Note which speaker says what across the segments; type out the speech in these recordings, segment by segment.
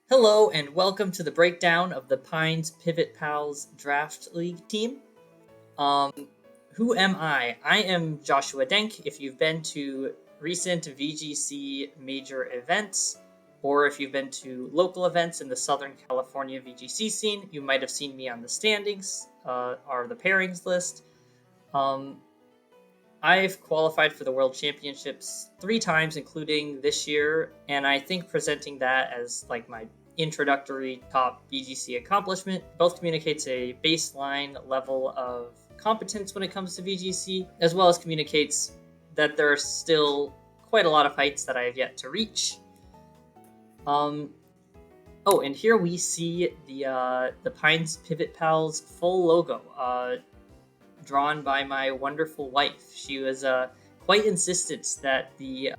Speaker 1: Hello and welcome to the breakdown of the Pines Pivot Pals Draft League team. Um, who am I? I am Joshua Denk. If you've been to recent VGC major events, or if you've been to local events in the Southern California VGC scene, you might have seen me on the standings or the pairings list. I've qualified for the World Championships 3 times, including this year, and I think presenting that as like my introductory top VGC accomplishment both communicates a baseline level of competence when it comes to VGC, as well as communicates that there are still quite a lot of heights that I have yet to reach. Oh, and here we see the Pines Pivot Pals full logo, drawn by my wonderful wife. She was quite insistent that the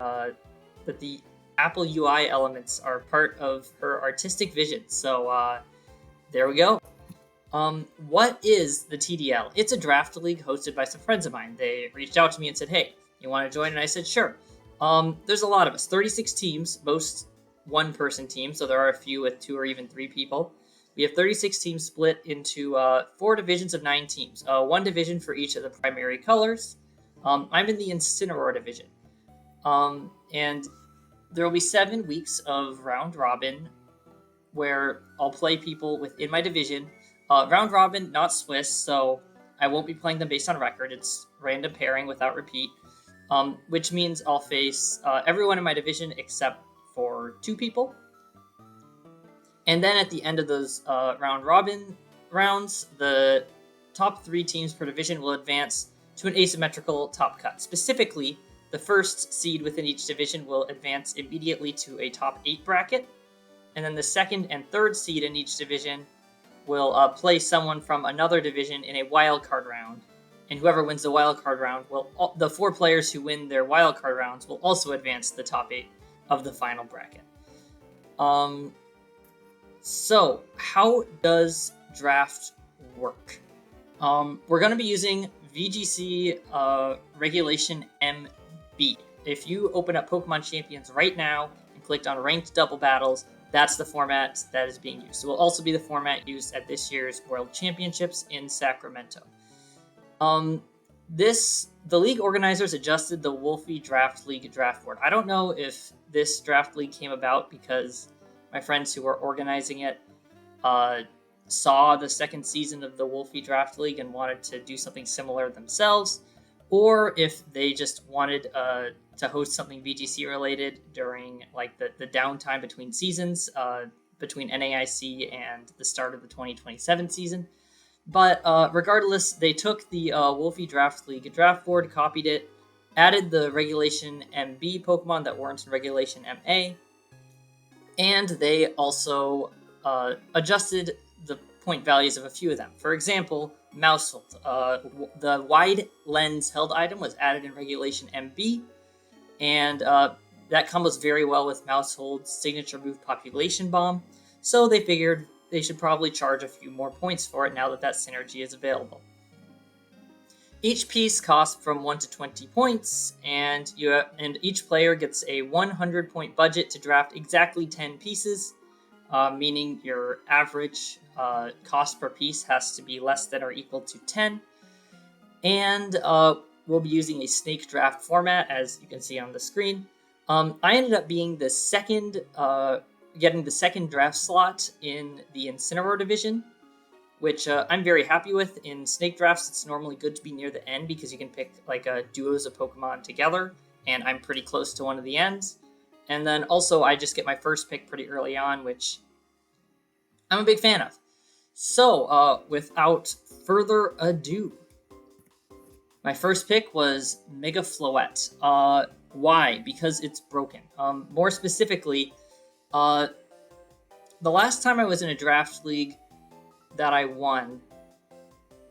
Speaker 1: Apple UI elements are part of her artistic vision. So there we go. What is the TDL? It's a draft league hosted by some friends of mine. They reached out to me and said, "Hey, you want to join?" And I said, "Sure." There's a lot of us, 36 teams, most one-person teams, so there are a few with 2 or even 3 people. We have 36 teams split into 4 divisions of 9 teams, 1 division for each of the primary colors. I'm in the Incineroar division. And there will be 7 weeks of round robin where I'll play people within my division. Round robin, not Swiss, so I won't be playing them based on record. It's random pairing without repeat, which means I'll face everyone in my division except for 2 people. And then at the end of those round robin rounds, the top 3 teams per division will advance to an asymmetrical top cut. Specifically, the first seed within each division will advance immediately to a top 8 bracket. And then the second and third seed in each division will play someone from another division in a wildcard round. And whoever wins the wildcard round the 4 players who win their wildcard rounds will also advance to the top 8 of the final bracket. So, how does draft work? We're going to be using VGC Regulation MB. If you open up Pokémon Champions right now and clicked on Ranked Double Battles, that's the format that is being used. It will also be the format used at this year's World Championships in Sacramento. The league organizers adjusted the Wolfie Draft League draft board. I don't know if this draft league came about because my friends who were organizing it saw the second season of the Wolfie Draft League and wanted to do something similar themselves, or if they just wanted to host something VGC related during like the downtime between seasons, between NAIC and the start of the 2027 season. But regardless, they took the Wolfie Draft League draft board, copied it, added the Regulation MB Pokemon that weren't in Regulation MA, and they also adjusted the point values of a few of them. For example, Mousehold. The wide lens held item was added in Regulation MB, and that combos very well with Mousehold's signature move Population Bomb, so they figured they should probably charge a few more points for it now that that synergy is available. Each piece costs from 1 to 20 points, and each player gets a 100-point budget to draft exactly 10 pieces, meaning your average cost per piece has to be less than or equal to 10. And we'll be using a snake draft format, as you can see on the screen. I ended up being the second, getting the second draft slot in the Incineroar division, which I'm very happy with. In snake drafts, it's normally good to be near the end because you can pick like duos of Pokemon together, and I'm pretty close to one of the ends. And then also, I just get my first pick pretty early on, which I'm a big fan of. So, without further ado, my first pick was Mega Floette. Why? Because it's broken. More specifically, the last time I was in a draft league that I won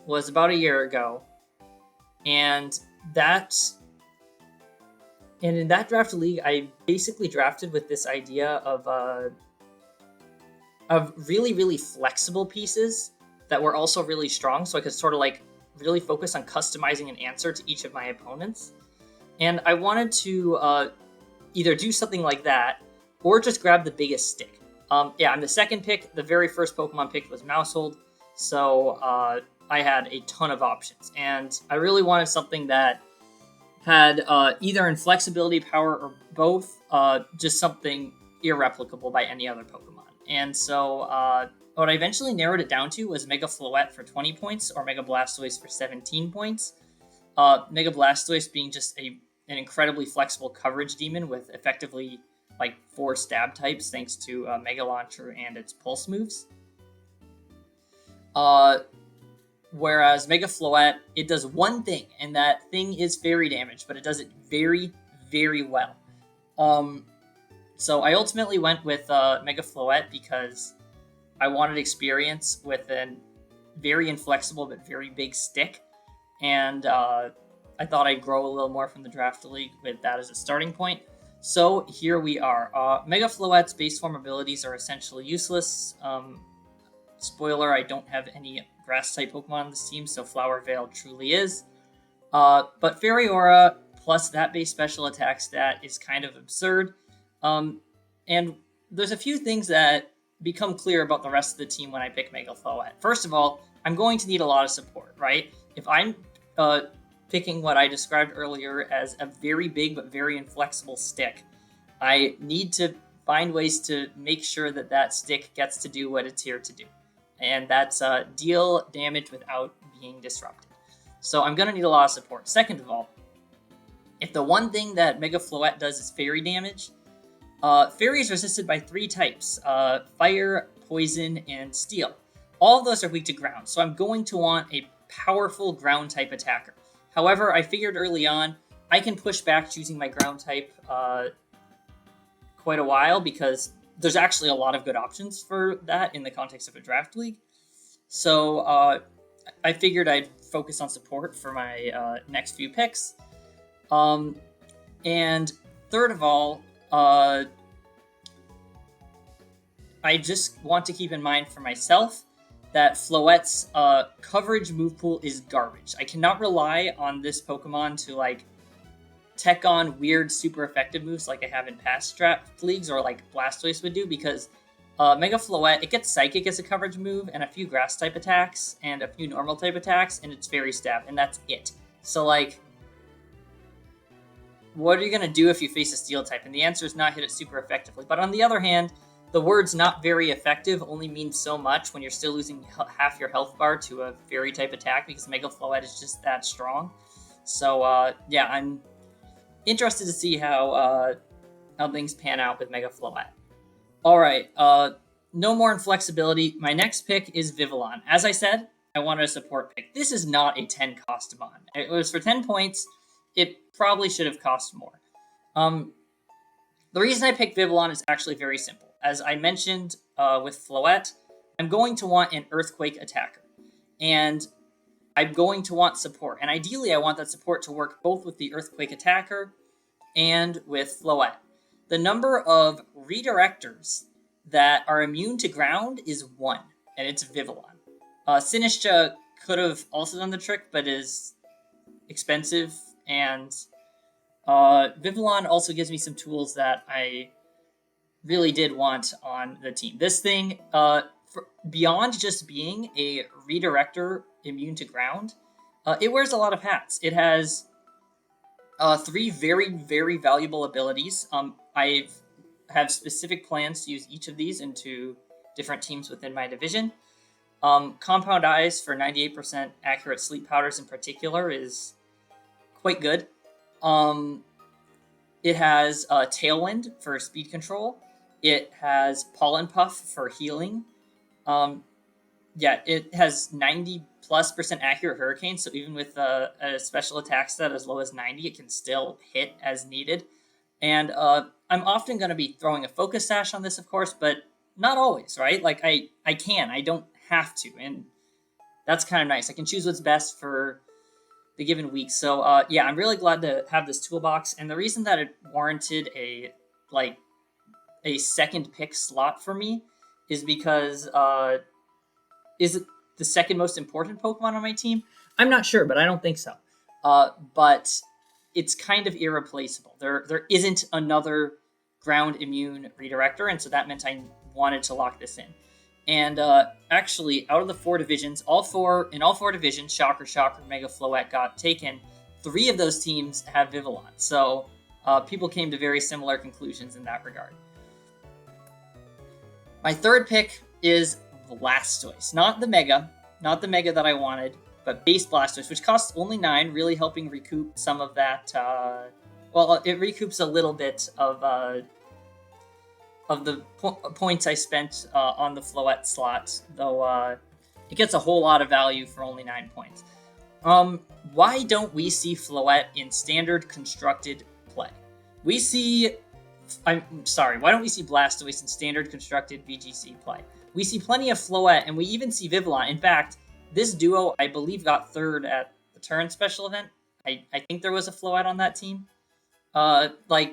Speaker 1: was about a year ago, and in that draft league, I basically drafted with this idea of really, really flexible pieces that were also really strong, so I could sort of like really focus on customizing an answer to each of my opponents. And I wanted to either do something like that or just grab the biggest stick. Yeah, I'm the second pick. The very first Pokemon picked was Mousehold, so I had a ton of options, and I really wanted something that had either inflexibility, power, or both, just something irreplicable by any other Pokemon. And so what I eventually narrowed it down to was Mega Floette for 20 points or Mega Blastoise for 17 points. Mega Blastoise being just an incredibly flexible coverage demon with effectively like 4 stab types thanks to Mega Launcher and its pulse moves. Whereas Mega Floette, it does one thing, and that thing is fairy damage, but it does it very, very well. So I ultimately went with Mega Floette because I wanted experience with a very inflexible but very big stick, and I thought I'd grow a little more from the Draft League with that as a starting point. So here we are. Mega Floette's base form abilities are essentially useless. Spoiler, I don't have any grass-type Pokemon on this team, so Flower Veil truly is. But Fairy Aura plus that base special attack stat is kind of absurd. And there's a few things that become clear about the rest of the team when I pick Mega Floette. First of all, I'm going to need a lot of support, right? If I'm picking what I described earlier as a very big but very inflexible stick, I need to find ways to make sure that that stick gets to do what it's here to do. And that's deal damage without being disrupted. So I'm going to need a lot of support. Second of all, if the one thing that Mega Floette does is fairy damage, Fairy is resisted by 3 types, Fire, Poison, and Steel. All of those are weak to ground, so I'm going to want a powerful ground-type attacker. However, I figured early on, I can push back choosing my ground-type quite a while because there's actually a lot of good options for that in the context of a Draft League. So I figured I'd focus on support for my next few picks. And third of all, I just want to keep in mind for myself that Floette's coverage move pool is garbage. I cannot rely on this Pokemon to like tech on weird super effective moves like I have in past draft leagues or like Blastoise would do, because Mega Floette, it gets Psychic as a coverage move and a few grass type attacks and a few normal type attacks, and it's Fairy Stab, and that's it. So like, what are you going to do if you face a Steel type? And the answer is not hit it super effectively. But on the other hand, the words not very effective only means so much when you're still losing half your health bar to a Fairy type attack because Mega Floette is just that strong. So yeah, I'm interested to see how things pan out with Mega Floette. All right, no more inflexibility. My next pick is Vivillon. As I said, I wanted a support pick. This is not a 10 cost Mon. It was for 10 points. It probably should have cost more. The reason I picked Vivillon is actually very simple. As I mentioned with Floette, I'm going to want an Earthquake attacker. And I'm going to want support. And ideally, I want that support to work both with the Earthquake attacker and with Floette. The number of redirectors that are immune to ground is 1, and it's Vivillon. Sinistcha could have also done the trick, but is expensive, and Vivillon also gives me some tools that I really did want on the team. This thing, beyond just being a redirector immune to ground, it wears a lot of hats. It has 3 very, very valuable abilities. I have specific plans to use each of these into different teams within my division. Compound Eyes for 98% accurate sleep powders in particular is quite good. It has Tailwind for speed control. It has Pollen Puff for healing. Yeah, it has 90+% accurate Hurricane, so even with a special attack stat as low as 90, it can still hit as needed. And I'm often going to be throwing a Focus Sash on this, of course, but not always, right? Like, I don't have to, and that's kind of nice. I can choose what's best for the given week. So, yeah, I'm really glad to have this toolbox, and the reason that it warranted a second pick slot for me is because, is it the second most important Pokemon on my team? I'm not sure, but I don't think so. But it's kind of irreplaceable. There isn't another ground immune redirector, and so that meant I wanted to lock this in. And actually, out of the 4 divisions, all four divisions, shocker, Mega Floette got taken. 3 of those teams have Vivillon. So people came to very similar conclusions in that regard. My third pick is Blastoise. Not the Mega that I wanted, but base Blastoise, which costs only 9, really helping recoup some of that. It recoups a little bit of the points I spent on the Floette slot, though it gets a whole lot of value for only 9 points. Why don't we see Floette in standard constructed play? Why don't we see Blastoise in standard constructed VGC play? We see plenty of Floette, and we even see Vivillon. In fact, this duo, I believe, got 3rd at the Turn special event. I think there was a Floette on that team.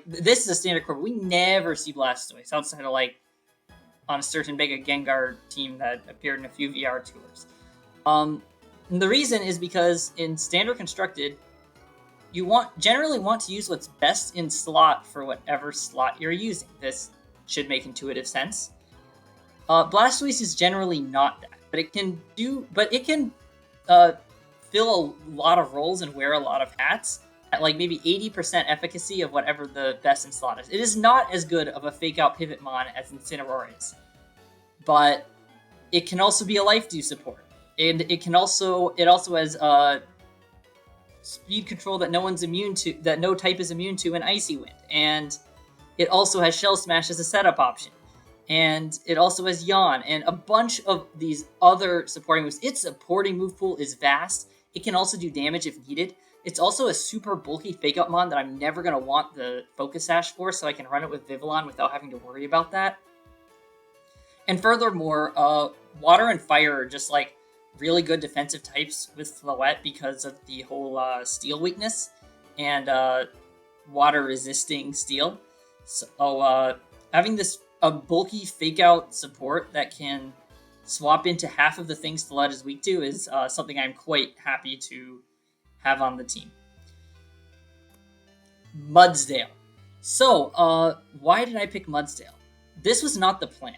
Speaker 1: This is a standard core, but we never see Blastoise outside of, on a certain Mega Gengar team that appeared in a few VR tours. And the reason is because in standard constructed, you generally want to use what's best in slot for whatever slot you're using. This should make intuitive sense. Blastoise is generally not that, but it can fill a lot of roles and wear a lot of hats at maybe 80% efficacy of whatever the best in slot is. It is not as good of a fake out Pivotmon as Incineroar is, but it can also be a Life Dew support, and it also has speed control that no type is immune to in Icy Wind, and it also has Shell Smash as a setup option, and it also has Yawn and a bunch of these other supporting moves. Its supporting move pool is vast. It can also do damage if needed. It's also a super bulky Fake Out Mon that I'm never going to want the Focus Sash for, so I can run it with Vivillon without having to worry about that. And furthermore, Water and Fire are just really good defensive types with Floette because of the whole Steel weakness and water resisting Steel. So having a bulky Fake Out support that can swap into half of the things Floette is weak to is something I'm quite happy to have on the team. Mudsdale. So, why did I pick Mudsdale? This was not the plan.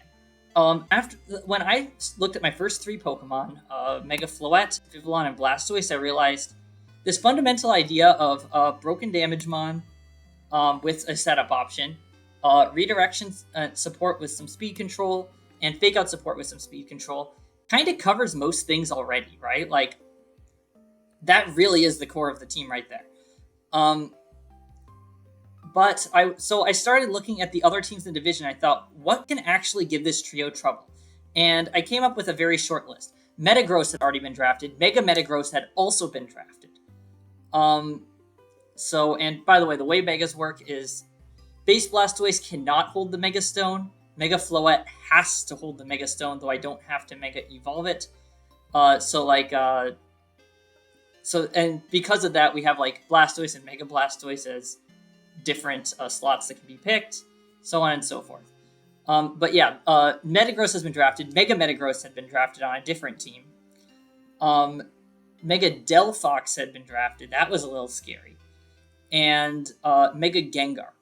Speaker 1: When I looked at my first 3 Pokemon, Mega Floette, Vivillon, and Blastoise, I realized this fundamental idea of Broken Damagemon with a setup option, redirection support with some speed control, and Fake Out support with some speed control kind of covers most things already, right? That really is the core of the team right there. But I started looking at the other teams in the division. I thought, what can actually give this trio trouble? And I came up with a very short list. Metagross had already been drafted. Mega Metagross had also been drafted. And by the way, the way Megas work is base Blastoise cannot hold the Mega Stone. Mega Floette has to hold the Mega Stone, though I don't have to Mega Evolve it. And because of that, we have Blastoise and Mega Blastoise as different slots that can be picked, so on and so forth. Metagross has been drafted. Mega Metagross had been drafted on a different team. Mega Delphox had been drafted. That was a little scary. And Mega Gengar.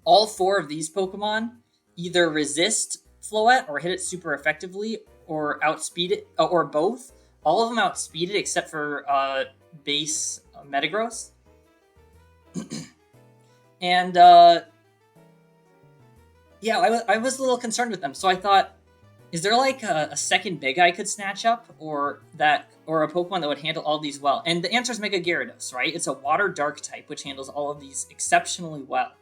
Speaker 1: All 4 of these Pokemon either resist Floette or hit it super effectively, or outspeed it, or both. All of them outspeed it except for base Metagross. And I was a little concerned with them. So I thought, is there a second big I could snatch up, or a Pokemon that would handle all these well? And the answer is Mega Gyarados, right? It's a Water Dark type, which handles all of these exceptionally well.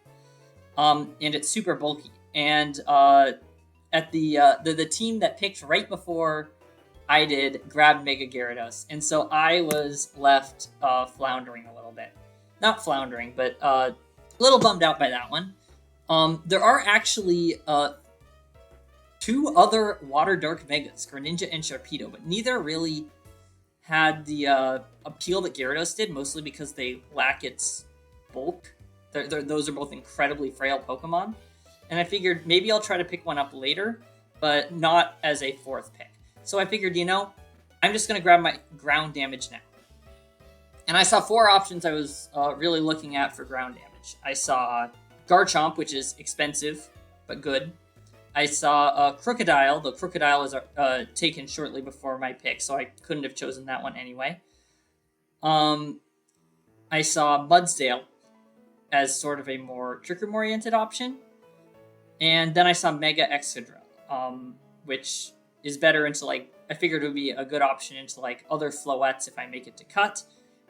Speaker 1: And it's super bulky. And at the team that picked right before I did grabbed Mega Gyarados, and so I was left floundering a little bit. Not floundering, but a little bummed out by that one. There are actually 2 other Water Dark Megas, Greninja and Sharpedo, but neither really had the appeal that Gyarados did, mostly because they lack its bulk. Those are both incredibly frail Pokemon. And I figured maybe I'll try to pick one up later, but not as a 4th pick. So I figured, I'm just going to grab my ground damage now. And I saw 4 options I was really looking at for ground damage. I saw Garchomp, which is expensive, but good. I saw Crocodile. The Crocodile was taken shortly before my pick, so I couldn't have chosen that one anyway. I saw Mudsdale as sort of a more Trick Room-oriented option. And then I saw Mega Excadrill, which is better into, like, I figured it would be a good option into, like, other Floettes if I make it to cut,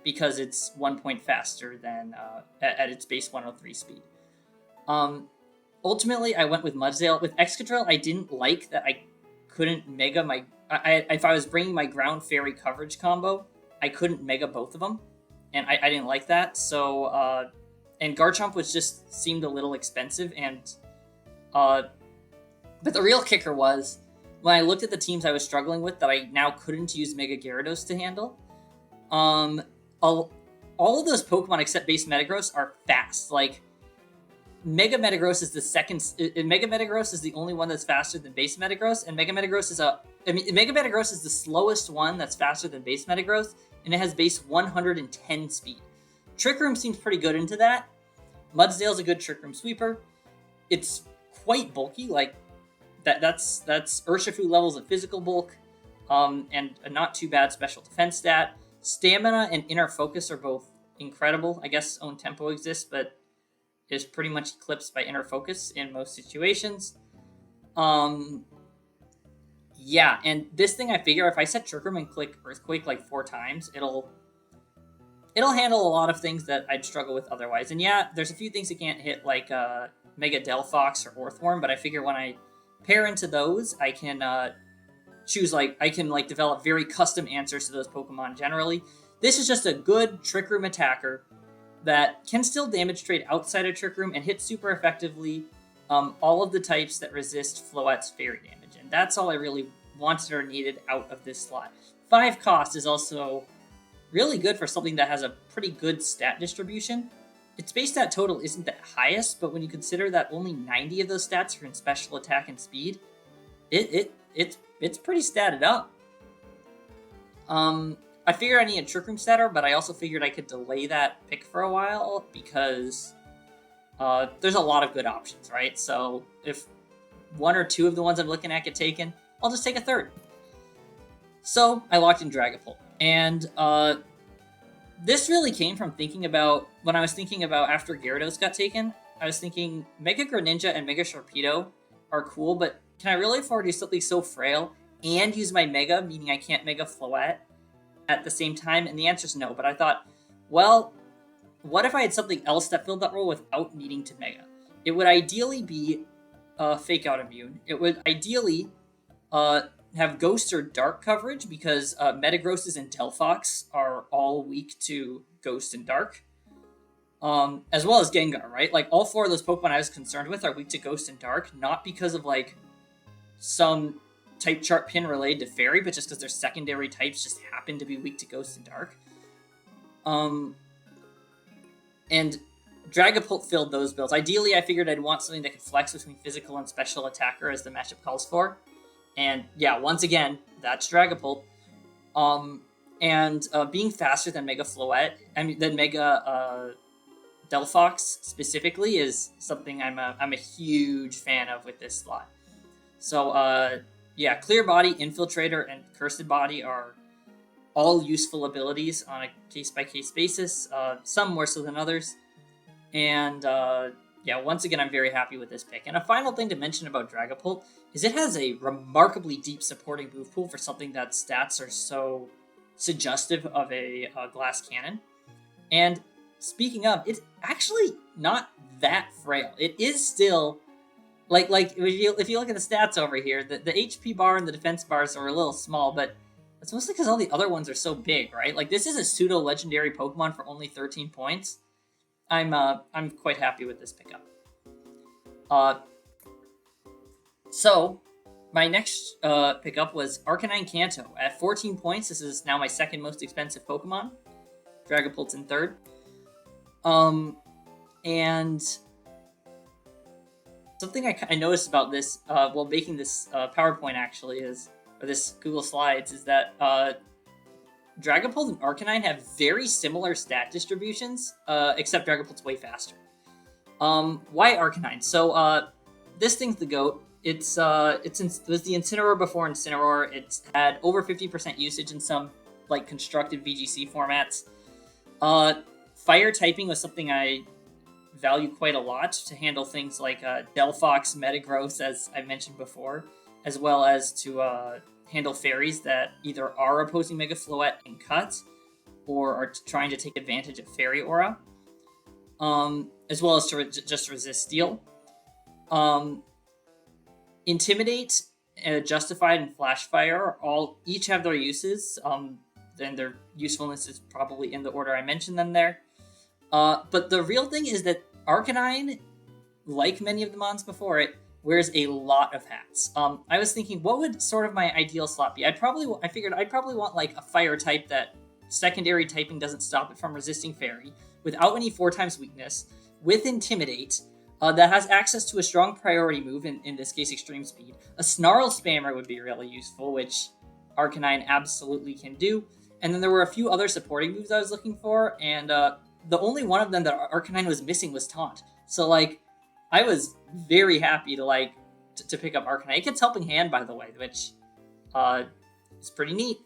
Speaker 1: because it's 1 point faster than at its base 103 speed. Ultimately, I went with Mudsdale. With Excadrill, I didn't like that I couldn't Mega my... if I was bringing my Ground Fairy coverage combo, I couldn't Mega both of them, and I didn't like that, so... and Garchomp seemed a little expensive, and... but the real kicker was, when I looked at the teams I was struggling with that I now couldn't use Mega Gyarados to handle, all of those Pokemon except base Metagross are fast. Like, Mega Metagross is the second... Mega Metagross is the only one that's faster than base Metagross, and Mega Metagross is the slowest one that's faster than base Metagross, and it has base 110 speed. Trick Room seems pretty good into that. Mudsdale's a good Trick Room sweeper. It's quite bulky, like that's Urshifu levels of physical bulk, and a not too bad special defense stat. Stamina and Inner Focus are both incredible. I guess Own Tempo exists, but is pretty much eclipsed by Inner Focus in most situations. Yeah, and this thing I figure if I set Trick Room and click Earthquake like 4 times, it'll handle a lot of things that I'd struggle with otherwise. And yeah, there's a few things it can't hit, like Mega Delphox or Orthworm, but I figure when I pair into those, I can choose, like, I can, like, develop very custom answers to those Pokemon generally. This is just a good Trick Room attacker that can still damage trade outside of Trick Room and hit super effectively all of the types that resist Floette's fairy damage. And that's all I really wanted or needed out of this slot. 5 cost is also really good for something that has a pretty good stat distribution. Its base stat total isn't the highest, but when you consider that only 90 of those stats are in special attack and speed, it's pretty statted up. I figured I need a Trick Room statter, but I also figured I could delay that pick for a while because there's a lot of good options, right? So if 1 or 2 of the ones I'm looking at get taken, I'll just take a third. So I locked in Dragapult. And this really came from thinking about, when I was thinking about after Gyarados got taken, I was thinking Mega Greninja and Mega Sharpedo are cool, but can I really afford to do something so frail and use my Mega, meaning I can't Mega Floette at the same time? And the answer is no, but I thought, well, what if I had something else that filled that role without needing to Mega? It would ideally be Fake Out Immune. It would ideally have Ghost or Dark coverage, because Metagrosses and Delphox are all weak to Ghost and Dark. As well as Gengar, right? Like, all 4 of those Pokemon I was concerned with are weak to Ghost and Dark, not because of, like, some type chart pin related to Fairy, but just because their secondary types just happen to be weak to Ghost and Dark. And Dragapult filled those bills. Ideally, I figured I'd want something that could flex between physical and special attacker as the matchup calls for. And yeah, once again, that's Dragapult. And being faster than Mega Floette, than Mega Delphox specifically, is something I'm a huge fan of with this slot. So yeah, Clear Body, Infiltrator, and Cursed Body are all useful abilities on a case-by-case basis, some more so than others. And yeah, once again, I'm very happy with this pick. And a final thing to mention about Dragapult is it has a remarkably deep supporting move pool for something that stats are so suggestive of a glass cannon. And speaking of, it's actually not that frail. It is still, like if you look at the stats over here, the HP bar and the defense bars are a little small, but that's mostly because all the other ones are so big, right? Like, this is a pseudo-legendary Pokemon for only 13 points. I'm quite happy with this pickup. So my next pickup was Arcanine Kanto. At 14 points, this is now my second most expensive Pokemon. Dragapult's in third. And something I noticed about this while making this PowerPoint actually is, or this Google Slides, is that Dragapult and Arcanine have very similar stat distributions, except Dragapult's way faster. Why Arcanine? So this thing's the GOAT. it was the Incineroar before Incineroar. It's had over 50% usage in some like constructed VGC formats. Fire typing was something I value quite a lot to handle things like Delphox Metagross, as I mentioned before, as well as to handle fairies that either are opposing Mega Floette and Cut, or are trying to take advantage of Fairy Aura, as well as to just resist Steel. Intimidate, Justified, and Flash Fire each have their uses. Then their usefulness is probably in the order I mentioned them there. But the real thing is that Arcanine, like many of the mons before it, wears a lot of hats. I was thinking, what would sort of my ideal slot be? I figured I'd probably want like a fire type that secondary typing doesn't stop it from resisting Fairy, without any 4x weakness, with Intimidate, that has access to a strong priority move, in this case Extreme Speed. A Snarl Spammer would be really useful, which Arcanine absolutely can do. And then there were a few other supporting moves I was looking for, and the only one of them that Arcanine was missing was Taunt. So, like, I was very happy to pick up Arcanine. It gets Helping Hand, by the way, which is pretty neat.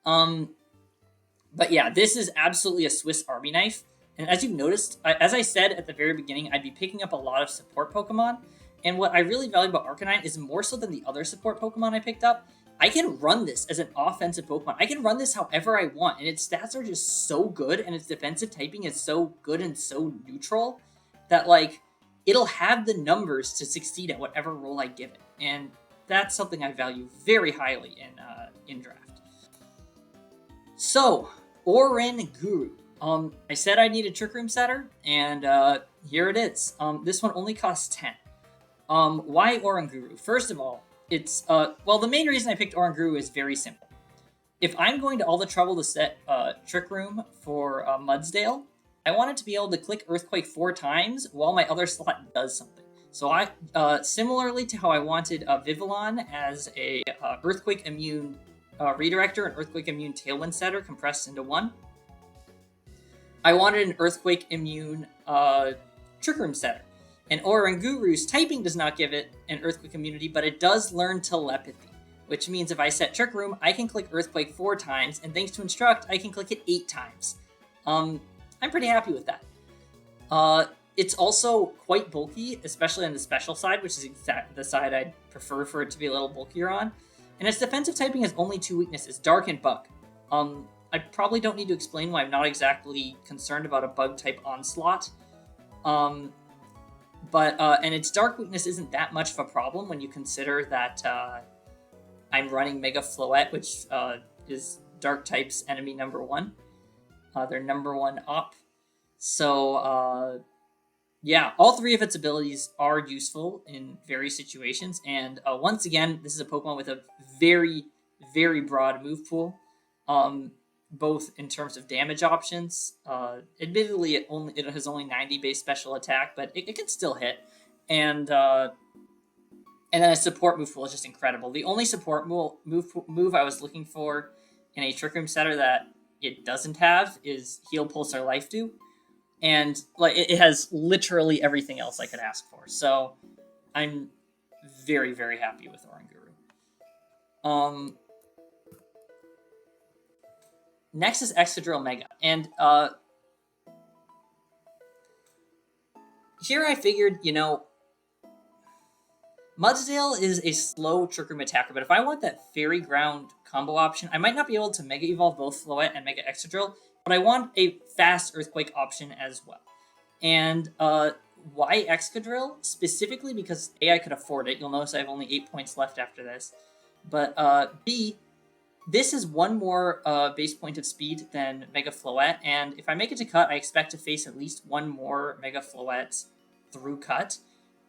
Speaker 1: But yeah, this is absolutely a Swiss Army knife. And as you've noticed, as I said at the very beginning, I'd be picking up a lot of support Pokemon. And what I really value about Arcanine is more so than the other support Pokemon I picked up, I can run this as an offensive Pokemon. I can run this however I want, and its stats are just so good, and its defensive typing is so good and so neutral that, like, it'll have the numbers to succeed at whatever role I give it. And that's something I value very highly in draft. So, Oranguru. I said I need a Trick Room setter, and here it is. This one only costs 10. Why Oranguru? First of all, it's, well, the main reason I picked Oranguru is very simple. If I'm going to all the trouble to set Trick Room for Mudsdale, I want it to be able to click Earthquake 4 times while my other slot does something. So I, similarly to how I wanted Vivillon as a Earthquake Immune Redirector and Earthquake Immune Tailwind setter compressed into one, I wanted an Earthquake Immune Trick Room setter. And Oranguru's typing does not give it an Earthquake immunity, but it does learn Telepathy, which means if I set Trick Room, I can click Earthquake 4 times, and thanks to Instruct, I can click it 8 times. I'm pretty happy with that. It's also quite bulky, especially on the special side, which is the side I'd prefer for it to be a little bulkier on. And its defensive typing has only 2 weaknesses, Dark and Bug. I probably don't need to explain why I'm not exactly concerned about a Bug-type Onslaught. And its Dark weakness isn't that much of a problem when you consider that I'm running Mega Floette, which is Dark type's enemy number 1. Their number 1 op. So, yeah, all 3 of its abilities are useful in various situations. And once again, this is a Pokemon with a very, very broad move pool, both in terms of damage options. Admittedly, it has only 90 base special attack, but it can still hit. And then a support move pool is just incredible. The only support move I was looking for in a Trick Room setter that it doesn't have is Heal, Pulse, or Life Dew. And like it has literally everything else I could ask for. So I'm very, very happy with Oranguru. Next is Excadrill Mega. And here I figured, Mudsdale is a slow Trick Room attacker, but if I want that Fairy Ground combo option, I might not be able to Mega Evolve both Floette and Mega Excadrill, but I want a fast Earthquake option as well. And why Excadrill? Specifically because A, I could afford it. You'll notice I have only 8 points left after this. But B, this is 1 more base point of speed than Mega Floette, and if I make it to Cut, I expect to face at least 1 more Mega Floette through Cut.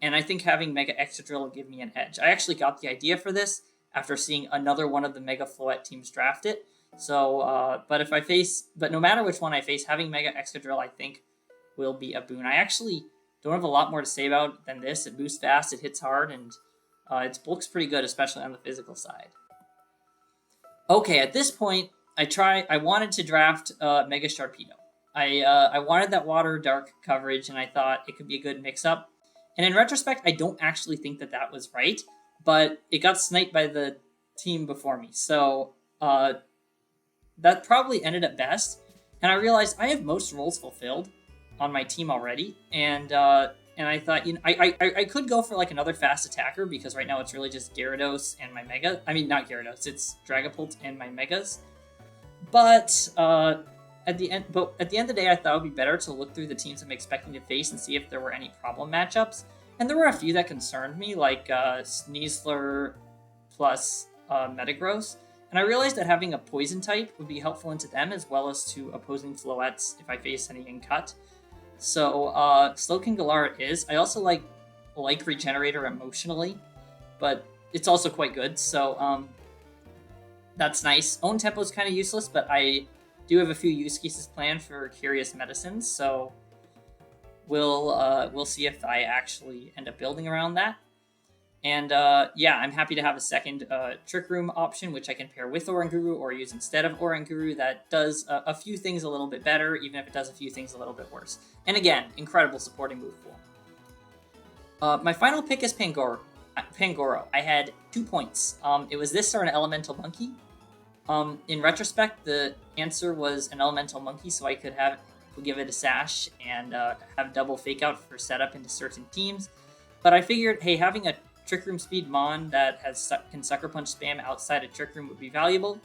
Speaker 1: And I think having Mega Excadrill will give me an edge. I actually got the idea for this after seeing another one of the Mega Floette teams draft it. So, but no matter which one I face, having Mega Excadrill, I think, will be a boon. I actually don't have a lot more to say about it than this. It boosts fast, it hits hard, and its bulk's pretty good, especially on the physical side. Okay, at this point, I wanted to draft Mega Sharpedo. I wanted that Water Dark coverage, and I thought it could be a good mix-up. And in retrospect, I don't actually think that was right. but it got sniped by the team before me. So that probably ended up best. And I realized I have most roles fulfilled on my team already, and I thought, I could go for like another fast attacker because right now it's really just Gyarados and my Mega. I mean, not Gyarados, it's Dragapult and my Megas. But at the end of the day, I thought it would be better to look through the teams I'm expecting to face and see if there were any problem matchups. And there were a few that concerned me, like Sneasler plus Metagross. And I realized that having a poison type would be helpful into them as well as to opposing Floettes if I face any in cut. So Slowking Galar it is. I also like Regenerator emotionally, but it's also quite good. So that's nice. Own Tempo is kind of useless, but I do have a few use cases planned for Curious Medicines. So we'll see if I actually end up building around that. And yeah, I'm happy to have a second Trick Room option, which I can pair with Oranguru or use instead of Oranguru. That does a few things a little bit better, even if it does a few things a little bit worse. And again, incredible supporting move pool. My final pick is Pangoro. I had 2 points. It was this or an Elemental Monkey. In retrospect, the answer was an Elemental Monkey, so I could give it a sash and have double fake out for setup into certain teams. But I figured, hey, having a Trick Room Speed Mon that can Sucker Punch spam outside of Trick Room would be valuable.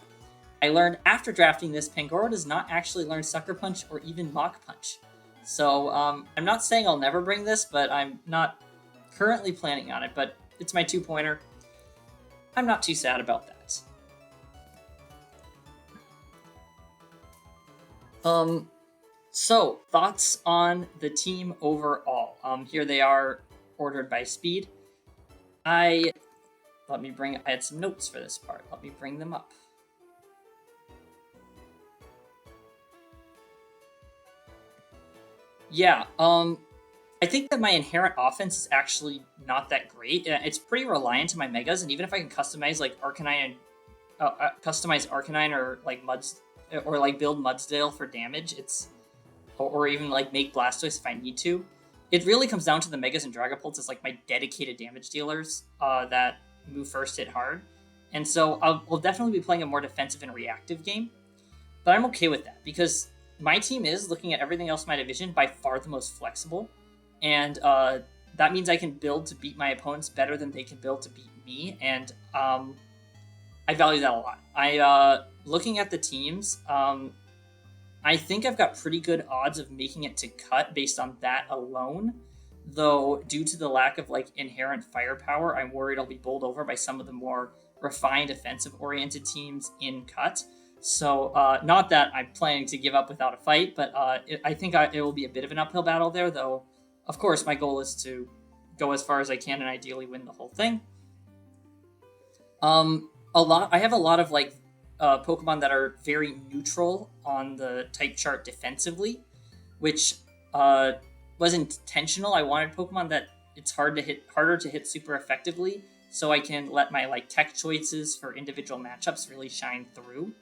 Speaker 1: I learned after drafting this, Pangoro does not actually learn Sucker Punch or even Mach Punch. So I'm not saying I'll never bring this, but I'm not currently planning on it. But it's my 2-pointer. I'm not too sad about that. So thoughts on the team overall. Here they are ordered by speed. I had some notes for this part. Let me bring them up. Yeah, I think that my inherent offense is actually not that great. It's pretty reliant on my Megas, and even if I can customize like Arcanine, customize Arcanine or like or like build Mudsdale for damage, or even like make Blastoise if I need to. It really comes down to the Megas and Dragapults as like my dedicated damage dealers that move first, hit hard. And so I'll definitely be playing a more defensive and reactive game. But I'm okay with that because my team is, looking at everything else in my division, by far the most flexible. And that means I can build to beat my opponents better than they can build to beat me. And I value that a lot. Looking at the teams, I think I've got pretty good odds of making it to cut based on that alone. Though, due to the lack of like inherent firepower, I'm worried I'll be bowled over by some of the more refined offensive-oriented teams in cut. So, not that I'm planning to give up without a fight, but I think it will be a bit of an uphill battle there. Though, of course, my goal is to go as far as I can and ideally win the whole thing. I have a lot of like Pokemon that are very neutral on the type chart defensively, which was intentional. I wanted Pokemon that it's harder to hit super effectively, so I can let my like tech choices for individual matchups really shine through.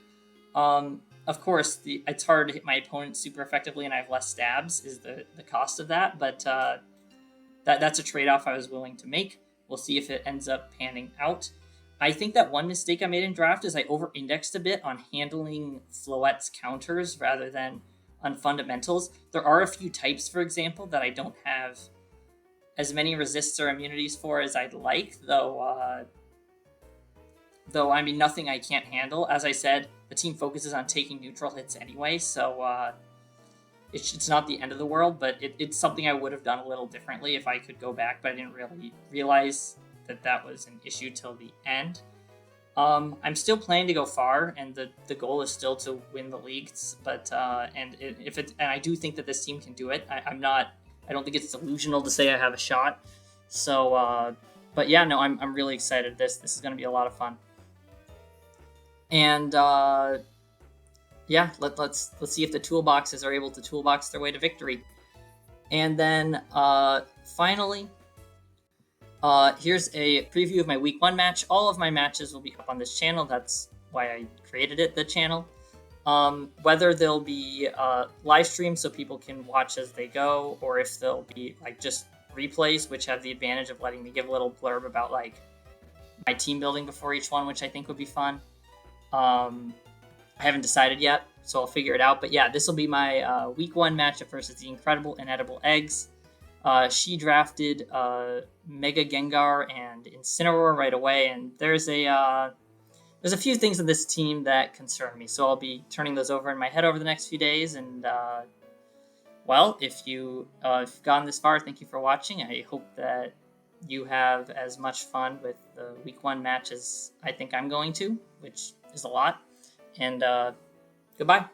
Speaker 1: Of course, it's hard to hit my opponent super effectively, and I have less stabs is the cost of that. But that's a trade-off I was willing to make. We'll see if it ends up panning out. I think that one mistake I made in draft is I over-indexed a bit on handling Floette's counters rather than on fundamentals. There are a few types, for example, that I don't have as many resists or immunities for as I'd like, though I mean, nothing I can't handle. As I said, the team focuses on taking neutral hits anyway, so it's not the end of the world, but it's something I would have done a little differently if I could go back, but I didn't really realize that was an issue till the end. I'm still planning to go far, and the goal is still to win the leagues. But and I do think that this team can do it. I don't think it's delusional to say I have a shot. So, but yeah, no, I'm really excited. This is going to be a lot of fun. And yeah, let's see if the toolboxes are able to toolbox their way to victory. And then finally. Here's a preview of my week 1 match. All of my matches will be up on this channel. That's why I created the channel. Whether they'll be live streams so people can watch as they go, or if they'll be like just replays, which have the advantage of letting me give a little blurb about like my team building before each one, which I think would be fun. I haven't decided yet, so I'll figure it out. But yeah, this will be my week 1 matchup versus the incredible Inedible Eggs. She drafted Mega Gengar and Incineroar right away, and there's a few things in this team that concern me, so I'll be turning those over in my head over the next few days. And well, if you've gotten this far, thank you for watching. I hope that you have as much fun with the week 1 match as I think I'm going to, which is a lot. And goodbye.